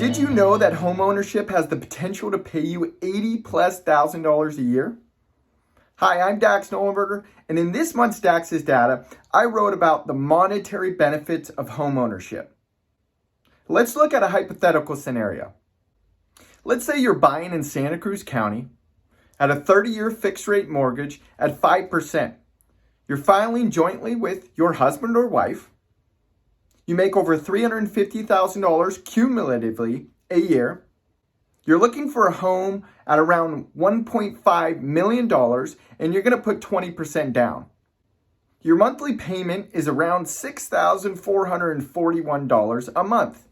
Did you know that homeownership has the potential to pay you $80,000+ a year? Hi, I'm Dax Nollenberger, and in this month's Dax's Data, I wrote about the monetary benefits of homeownership. Let's look at a hypothetical scenario. Let's say you're buying in Santa Cruz County at a 30-year fixed-rate mortgage at 5%. You're filing jointly with your husband or wife. You make over $350,000 cumulatively a year. You're looking for a home at around $1.5 million, and you're going to put 20% down. Your monthly payment is around $6,441 a month.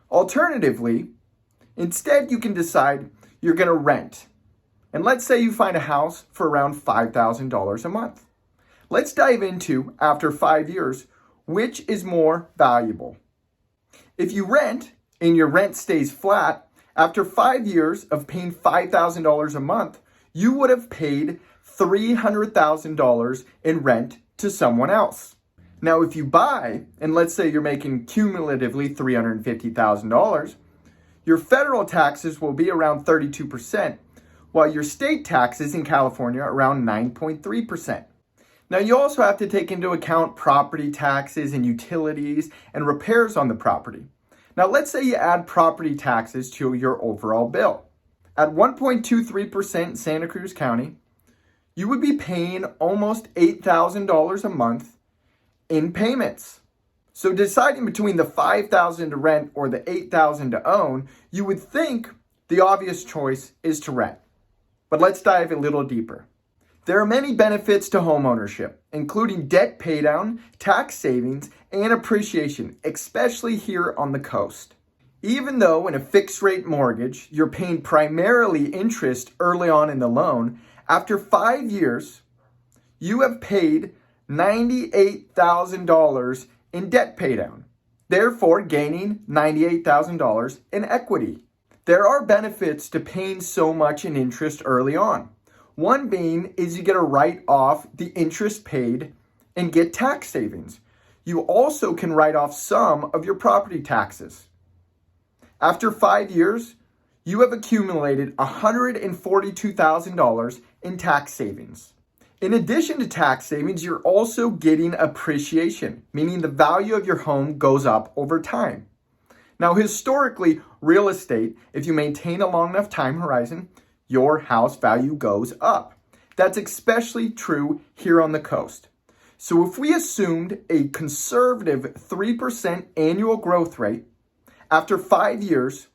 Alternatively, instead you can decide you're going to rent. And let's say you find a house for around $5,000 a month. Let's dive into, after 5 years, which is more valuable. If you rent and your rent stays flat, after 5 years of paying $5,000 a month, you would have paid $300,000 in rent to someone else. Now, if you buy, and let's say you're making cumulatively $350,000, your federal taxes will be around 32%, while your state taxes in California are around 9.3%. Now, you also have to take into account property taxes and utilities and repairs on the property. Now, let's say you add property taxes to your overall bill. At 1.23% in Santa Cruz County, you would be paying almost $8,000 a month in payments. So deciding between the $5,000 to rent or the $8,000 to own, you would think the obvious choice is to rent. But let's dive a little deeper. There are many benefits to homeownership, including debt paydown, tax savings, and appreciation, especially here on the coast. Even though in a fixed-rate mortgage, you're paying primarily interest early on in the loan, after 5 years, you have paid $98,000 in debt paydown, therefore gaining $98,000 in equity. There are benefits to paying so much in interest early on. One being is you get to write off the interest paid and get tax savings. You also can write off some of your property taxes. After 5 years, you have accumulated $142,000 in tax savings. In addition to tax savings, you're also getting appreciation, meaning the value of your home goes up over time. Now, historically, real estate, if you maintain a long enough time horizon, your house value goes up. That's especially true here on the coast. So if we assumed a conservative 3% annual growth rate, after 5 years,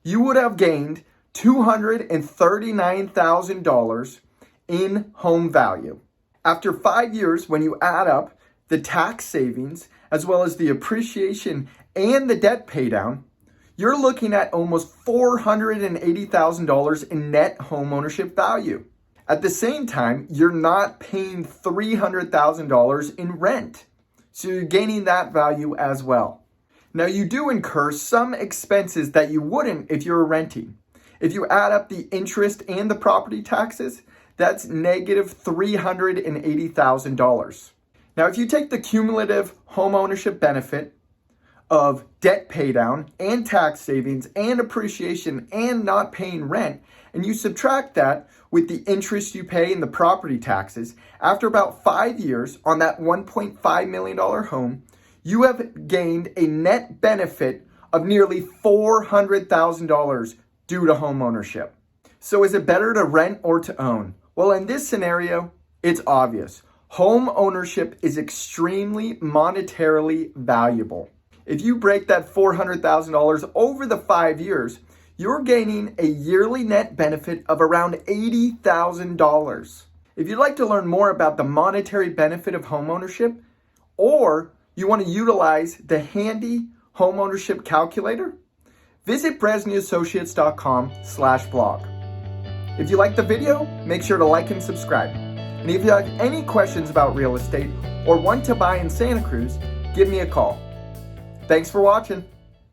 you would have gained $239,000 in home value. After 5 years, when you add up the tax savings, as well as the appreciation and the debt paydown, you're looking at almost $480,000 in net homeownership value. At the same time, you're not paying $300,000 in rent. So you're gaining that value as well. Now, you do incur some expenses that you wouldn't if you were renting. If you add up the interest and the property taxes, that's negative $380,000. Now, if you take the cumulative homeownership benefit of debt paydown and tax savings and appreciation and not paying rent, and you subtract that with the interest you pay in the property taxes, after about 5 years on that $1.5 million home, you have gained a net benefit of nearly $400,000 due to homeownership. So is it better to rent or to own? Well, in this scenario, it's obvious. Home ownership is extremely monetarily valuable. If you break that $400,000 over the 5 years, you're gaining a yearly net benefit of around $80,000. If you'd like to learn more about the monetary benefit of homeownership, or you want to utilize the handy homeownership calculator, visit bresnyassociates.com/blog. If you like the video, make sure to like and subscribe. And if you have any questions about real estate or want to buy in Santa Cruz, give me a call. Thanks for watching.